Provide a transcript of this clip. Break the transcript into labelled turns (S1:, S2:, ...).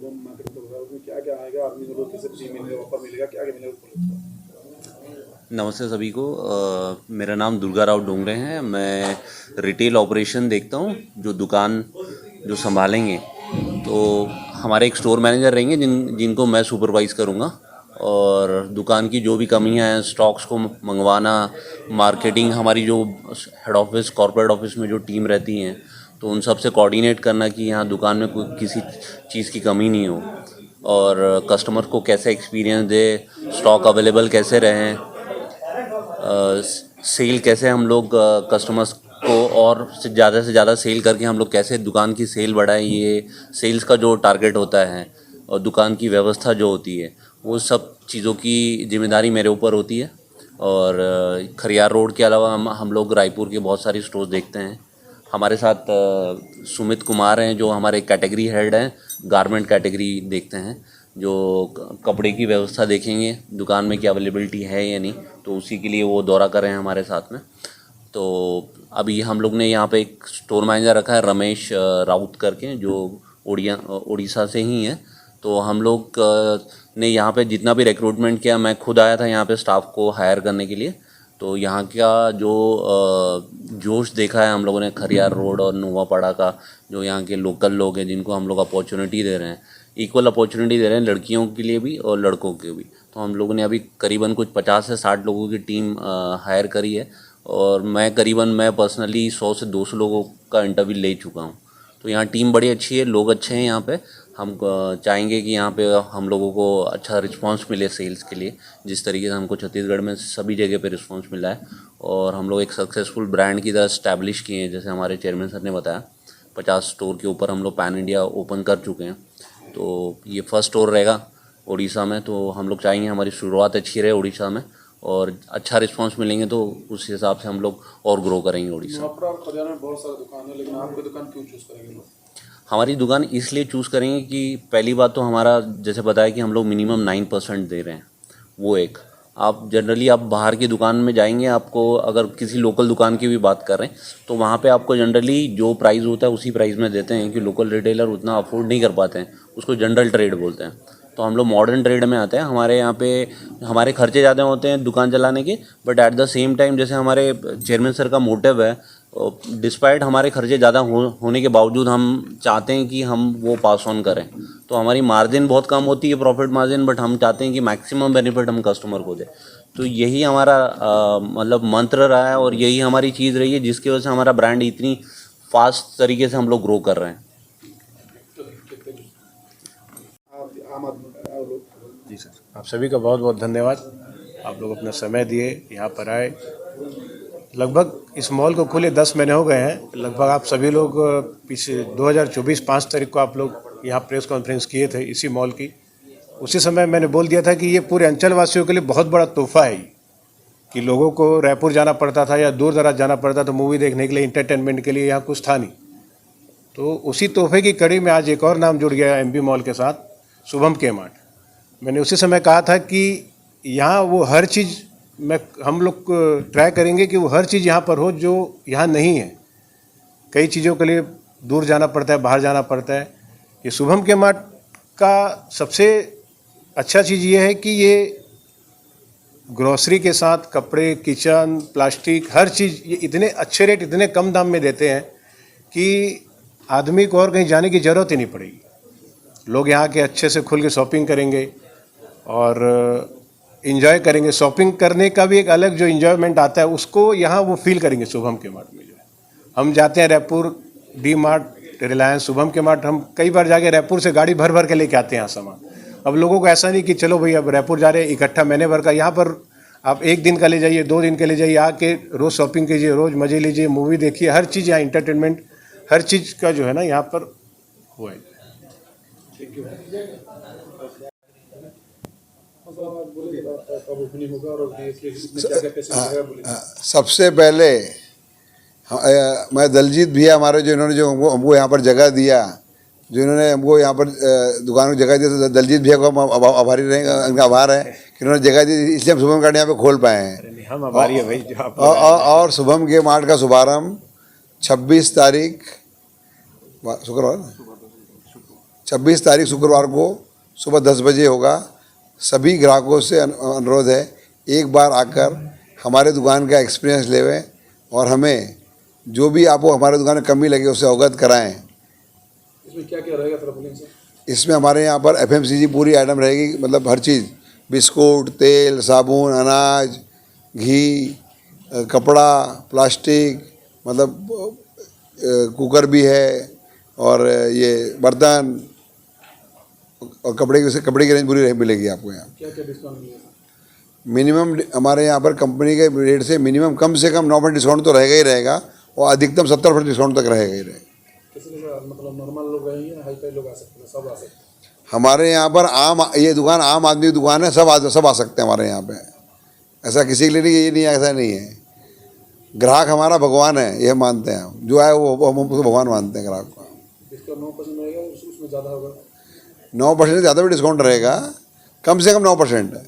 S1: Shubham marketing होगा, उसमें क्या क्या आएगा, आदमी को लोग किसे फ्री मिलेगा, ऑफर मिलेगा, क्या क्या मिलेगा?
S2: नमस्ते सभी को। मेरा नाम दुर्गा राव डोंगरे हैं। मैं रिटेल ऑपरेशन देखता हूँ, जो दुकान जो संभालेंगे तो हमारे एक स्टोर मैनेजर रहेंगे जिनको मैं सुपरवाइज़ करूँगा। और दुकान की जो भी कमियां हैं, स्टॉक्स को मंगवाना, मार्केटिंग, हमारी जो हेड ऑफिस कॉर्पोरेट ऑफिस में जो टीम रहती हैं, तो उन सब से कोऑर्डिनेट करना कि यहाँ दुकान में कोई किसी चीज़ की कमी नहीं हो, और कस्टमर को कैसे एक्सपीरियंस दे, स्टॉक अवेलेबल कैसे रहें, सेल कैसे हम लोग कस्टमर्स को और से ज़्यादा सेल करके हम लोग कैसे दुकान की सेल बढ़ाएं, ये सेल्स का जो टारगेट होता है और दुकान की व्यवस्था जो होती है, वो सब चीज़ों की जिम्मेदारी मेरे ऊपर होती है। और खरियार रोड के अलावा हम लोग रायपुर के बहुत सारी स्टोर्स देखते हैं। हमारे साथ सुमित कुमार हैं, जो हमारे कैटेगरी हेड हैं, गारमेंट कैटेगरी देखते हैं, जो कपड़े की व्यवस्था देखेंगे दुकान में क्या अवेलेबिलिटी है या नहीं, तो उसी के लिए वो दौरा कर रहे हैं हमारे साथ में। तो अभी हम लोग ने यहाँ पे एक स्टोर मैनेजर रखा है, रमेश राउत करके, जो उड़ीसा से ही है। तो हम लोग ने यहाँ पे जितना भी रिक्रूटमेंट किया, मैं खुद आया था यहाँ पे स्टाफ को हायर करने के लिए। तो यहाँ का जो जोश देखा है हम लोगों ने खरियार रोड और नोवापाड़ा का, जो यहाँ के लोकल लोग हैं जिनको हम लोग अपॉर्चुनिटी दे रहे हैं, इक्वल अपॉर्चुनिटी दे रहे हैं, लड़कियों के लिए भी और लड़कों के भी। तो हम लोगों ने अभी करीबन कुछ 50 से 60 लोगों की टीम हायर करी है, और मैं पर्सनली 100 से 200 लोगों का इंटरव्यू ले चुका हूँ। तो यहाँ टीम बड़ी अच्छी है, लोग अच्छे हैं यहाँ पे। हम चाहेंगे कि यहाँ पे हम लोगों को अच्छा रिस्पांस मिले सेल्स के लिए, जिस तरीके से हमको छत्तीसगढ़ में सभी जगह पे रिस्पांस मिला है। और हम लोग एक सक्सेसफुल ब्रांड की तरह स्टैब्लिश किए हैं, जैसे हमारे चेयरमैन सर ने बताया, 50 स्टोर के ऊपर हम लोग पैन इंडिया ओपन कर चुके हैं। तो ये फर्स्ट स्टोर रहेगा उड़ीसा में। तो हम लोग चाहेंगे हमारी शुरुआत अच्छी रहे उड़ीसा में, और अच्छा रिस्पांस मिलेंगे तो उस हिसाब से हम लोग और ग्रो करेंगे उड़ीसा।
S1: और खजाना में बहुत सारा दुकान है, लेकिन आपकी दुकान क्यों चूज करेंगे लोग?
S2: हमारी दुकान इसलिए चूज़ करेंगे कि पहली बात तो हमारा, जैसे बताया कि हम लोग मिनिमम 9% दे रहे हैं, वो एक। आप जनरली आप बाहर की दुकान में जाएंगे, आपको अगर किसी लोकल दुकान की भी बात कर रहे हैं, तो वहाँ पे आपको जनरली जो प्राइस होता है उसी प्राइस में देते हैं, कि लोकल रिटेलर उतना अफोर्ड नहीं कर पाते हैं, उसको जनरल ट्रेड बोलते हैं। तो हम लोग मॉडर्न ट्रेड में आते हैं। हमारे यहाँ पे हमारे खर्चे ज़्यादा होते हैं दुकान चलाने के, but at the same time, जैसे हमारे चेयरमैन सर का मोटिव है, डिस्पाइट हमारे खर्चे ज़्यादा होने के बावजूद हम चाहते हैं कि हम वो पास ऑन करें। तो हमारी मार्जिन बहुत कम होती है, प्रॉफिट मार्जिन, बट हम चाहते हैं कि मैक्सिमम बेनिफिट हम कस्टमर को दें। तो यही हमारा मतलब मंत्र रहा है, और यही हमारी चीज़ रही है, जिसकी वजह से हमारा ब्रांड इतनी फास्ट तरीके से हम लोग ग्रो कर रहे हैं।
S3: जी सर, आप सभी का बहुत बहुत धन्यवाद। आप लोग अपना समय दिए, यहाँ पर आए। लगभग इस मॉल को खुले 10 महीने हो गए हैं। लगभग आप सभी लोग पिछले 2024 5 तारीख को आप लोग यहाँ प्रेस कॉन्फ्रेंस किए थे इसी मॉल की। उसी समय मैंने बोल दिया था कि ये पूरे अंचल वासियों के लिए बहुत बड़ा तोहफा है, कि लोगों को रायपुर जाना पड़ता था या दूर दराज जाना पड़ता था मूवी देखने के लिए, इंटरटेनमेंट के लिए, यहाँ कुछ था नहीं। तो उसी तोहफे की कड़ी में आज एक और नाम जुड़ गया एमबी मॉल के साथ, शुभम के मार्ट। मैंने उसी समय कहा था कि यहाँ वो हर चीज़ हम लोग ट्राई करेंगे कि वो हर चीज़ यहाँ पर हो जो यहाँ नहीं है। कई चीज़ों के लिए दूर जाना पड़ता है, बाहर जाना पड़ता है। ये शुभम के मार्ट का सबसे अच्छा चीज़ ये है कि ये ग्रोसरी के साथ कपड़े, किचन, प्लास्टिक, हर चीज़ ये इतने अच्छे रेट, इतने कम दाम में देते हैं कि आदमी को और कहीं जाने की ज़रूरत ही नहीं पड़ेगी। लोग यहाँ के अच्छे से खुल के शॉपिंग करेंगे और इन्जॉय करेंगे। शॉपिंग करने का भी एक अलग जो इन्जॉयमेंट आता है, उसको यहाँ वो फील करेंगे शुभम के मार्ट में। जो है, हम जाते हैं रायपुर डी मार्ट, रिलायंस, शुभम के मार्ट, हम कई बार जाके रायपुर से गाड़ी भर भर के लेके आते हैं यहाँ सामान। अब लोगों को ऐसा नहीं कि चलो भाई अब रायपुर जा रहे हैं इकट्ठा महीने भर का। यहाँ पर आप 1 दिन का ले जाइए, 2 दिन के ले जाइए, आके रोज़ शॉपिंग कीजिए, रोज़ मज़े लीजिए, मूवी देखिए, हर चीज़ यहाँ इंटरटेनमेंट, हर चीज़ का जो है ना यहाँ पर हुआ है।
S4: सबसे पहले मैं दलजीत भैया हमारे, जो इन्होंने जो हमको यहाँ पर जगह दिया, जो इन्होंने हमको यहाँ पर दुकान की जगह दी, तो दलजीत भैया को हम आभारी रहेंगे, उनका आभार है कि उन्होंने जगह दी, इसलिए हम शुभम कार्ड यहाँ पे खोल पाए हैं।
S3: हम आभारी है भाई।
S4: और शुभम के मार्ट का शुभारम्भ 26 तारीख शुक्रवार 26 तारीख शुक्रवार को सुबह 10 बजे होगा। सभी ग्राहकों से अनुरोध है, एक बार आकर हमारे दुकान का एक्सपीरियंस लेवें और हमें जो भी आपको हमारे दुकान में कमी लगे उससे अवगत कराएं।
S1: इसमें क्या क्या रहेगा थोड़ा बोलेंगे सर?
S4: इसमें हमारे यहाँ पर FMCG पूरी आइटम रहेगी, मतलब हर चीज़, बिस्कुट, तेल, साबुन, अनाज, घी, कपड़ा, प्लास्टिक, मतलब कुकर भी है, और ये बर्तन और कपड़े की रेंज पूरी मिलेगी आपको यहाँ।
S1: क्या क्या डिस्काउंट मिलेगा?
S4: मिनिमम हमारे यहाँ पर कंपनी के रेट से मिनिमम कम से कम 9% डिस्काउंट तो रहेगा ही रहेगा, और अधिकतम 70% डिस्काउंट तक रहेगा ही रहेगा।
S1: किसी मतलब नॉर्मल लोग रहेंगे, हाई फाई लोग आ सकते हैं, सब आ सकते हैं?
S4: हमारे यहाँ पर ये दुकान आम आदमी की दुकान है, सब आ सकते हैं हमारे यहाँ पे। ऐसा किसी के लिए ये नहीं, ऐसा नहीं है। ग्राहक हमारा भगवान है, ये मानते हैं हम। जो है वो हम उसको भगवान मानते हैं ग्राहक को।
S1: जिसका 9% रहेगा उसमें ज़्यादा होगा?
S4: 9% से ज़्यादा भी डिस्काउंट रहेगा, कम से कम 9% है।